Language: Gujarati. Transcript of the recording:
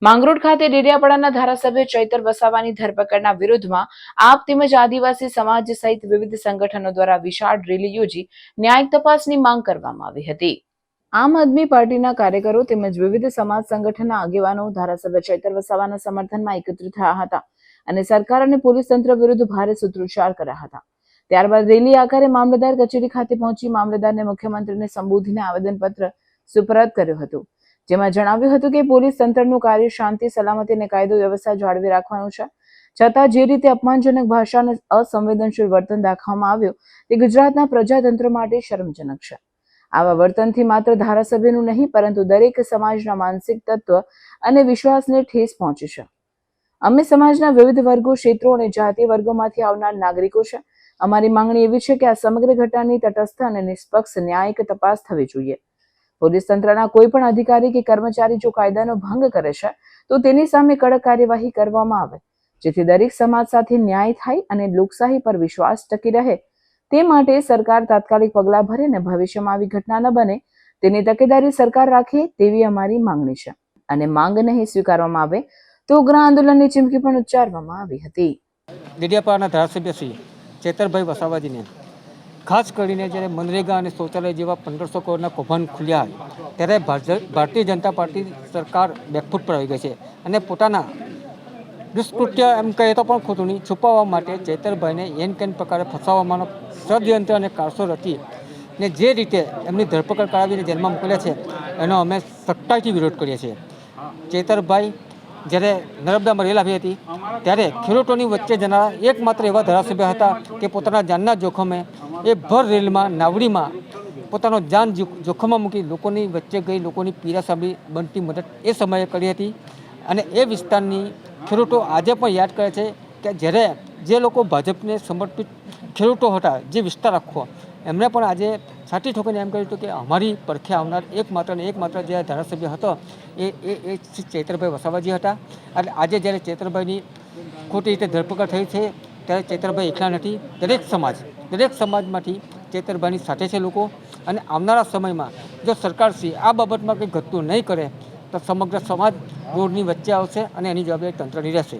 માંગરોળ ખાતે ડેડિયાપાડાના ધારાસભ્ય ચૈતર વસાવાની ધરપકડના વિરોધમાં આપ તેમજ આદિવાસી સમાજ સહિત વિવિધ સંગઠનો દ્વારા વિશાળ રેલી યોજી ન્યાયિક તપાસની માંગ કરવામાં આવી હતી। આમ આદમી પાર્ટીના કાર્યકરો તેમજ વિવિધ સમાજ સંગઠનના આગેવાનો ધારાસભ્ય ચૈતર વસાવાના સમર્થનમાં એકત્રિત થયા હતા અને સરકાર અને પોલીસ તંત્ર વિરુદ્ધ ભારે સૂત્રોચ્ચાર કર્યા હતા। ત્યારબાદ રેલી આખરે મામલતદાર કચેરી ખાતે પહોંચી મામલતદારને મુખ્યમંત્રીને સંબોધીને આવેદનપત્ર સુપરત કર્યું હતું, જેમાં જણાવ્યું હતું કે પોલીસ તંત્રનું કાર્ય શાંતિ, સલામતી અને કાયદો વ્યવસ્થા જાળવી રાખવાનું છે, છતાં જે રીતે અપમાનજનક ભાષા અને અસંવેદનશીલ વર્તન દાખવવામાં આવ્યું તે ગુજરાતના પ્રજાતંત્ર માટે શરમજનક છે। આવા વર્તનથી માત્ર ધારાસભ્યનું નહીં પરંતુ દરેક સમાજના માનસિક તત્વ અને વિશ્વાસને ઠેસ પહોંચી છે। અમે સમાજના વિવિધ વર્ગો, ક્ષેત્રો અને જાતિ વર્ગોમાંથી આવનાર નાગરિકો છે। અમારી માંગણી એવી છે કે આ સમગ્ર ઘટનાની તટસ્થ અને નિષ્પક્ષ ન્યાયિક તપાસ થવી જોઈએ। પોલીસ તંત્રના કોઈ પણ અધિકારી કે કર્મચારી જો કાયદાનો ભંગ કરે છે તો તેની સામે કડક કાર્યવાહી કરવામાં આવે, જેથી દરેક સમાજ સાથે ન્યાય થાય અને લોકશાહી પર વિશ્વાસ ટકી રહે। તે માટે સરકાર તાત્કાલિક પગલાં ભરે અને ભવિષ્યમાં આવી ઘટના ન બને તેની તકેદારી સરકાર રાખે તેવી અમારી માંગણી છે અને માંગ નહીં સ્વીકારવામાં આવે તો ઉગ્ર આંદોલનની ચીમકી પણ ઉચ્ચારવામાં આવી હતી। ડેડિયાપાડાના ધારાસભ્ય શ્રી ચેતરભાઈ વસાવાજીને ખાસ કરીને જ્યારે મનરેગા અને શૌચાલય જેવા 1500 કરોડના કૌભાંડ ખુલ્યા ત્યારે ભારતીય જનતા પાર્ટી સરકાર બેકફૂટ પર આવી ગઈ છે અને પોતાના દુષ્કૃત્ય એમ કહીએ તો પણ ખોટું નહીં છુપાવવા માટે ચેતરભાઈને એન કેન પ્રકારે ફસાવવાનો ષડયંત્ર અને કારસો રચી ને જે રીતે એમની ધરપકડ કરાવીને જેલમાં મોકલ્યા છે એનો અમે સખ્તાઈથી વિરોધ કરીએ છીએ। ચેતરભાઈ જ્યારે નર્મદામાં રેલ આવી હતી ત્યારે ખેડૂતોની વચ્ચે જનારા એકમાત્ર એવા ધારાસભ્ય હતા કે પોતાના જાનના જોખમે એ ભર રેલમાં નાવડીમાં પોતાનો જાન જોખમમાં મૂકી લોકોની વચ્ચે ગઈ લોકોની પીડા સાંભળી બનતી મદદ એ સમયે કરી હતી અને એ વિસ્તારની ખેડૂતો આજે પણ યાદ કરે છે કે જ્યારે જે લોકો ભાજપને સમર્પિત ખેડૂતો હતા જે વિસ્તાર આખો એમણે પણ આજે સાચી ઠોકીને એમ કહ્યું હતું કે અમારી પડખે આવનાર એકમાત્ર જે ધારાસભ્ય હતો એ ચૈતરભાઈ વસાવાજી હતા। અને આજે જ્યારે ચૈતરભાઈની ખોટી રીતે ધરપકડ થઈ છે ત્યારે ચૈતરભાઈ એકલા નથી, દરેક સમાજમાંથી ચૈતરભાઈની સાથે છે લોકો અને આવનારા સમયમાં જો સરકારશ્રી આ બાબતમાં કંઈ ઘટતું નહીં કરે તો સમગ્ર સમાજ રોડની વચ્ચે આવશે અને એની જવાબદારી તંત્રની રહેશે।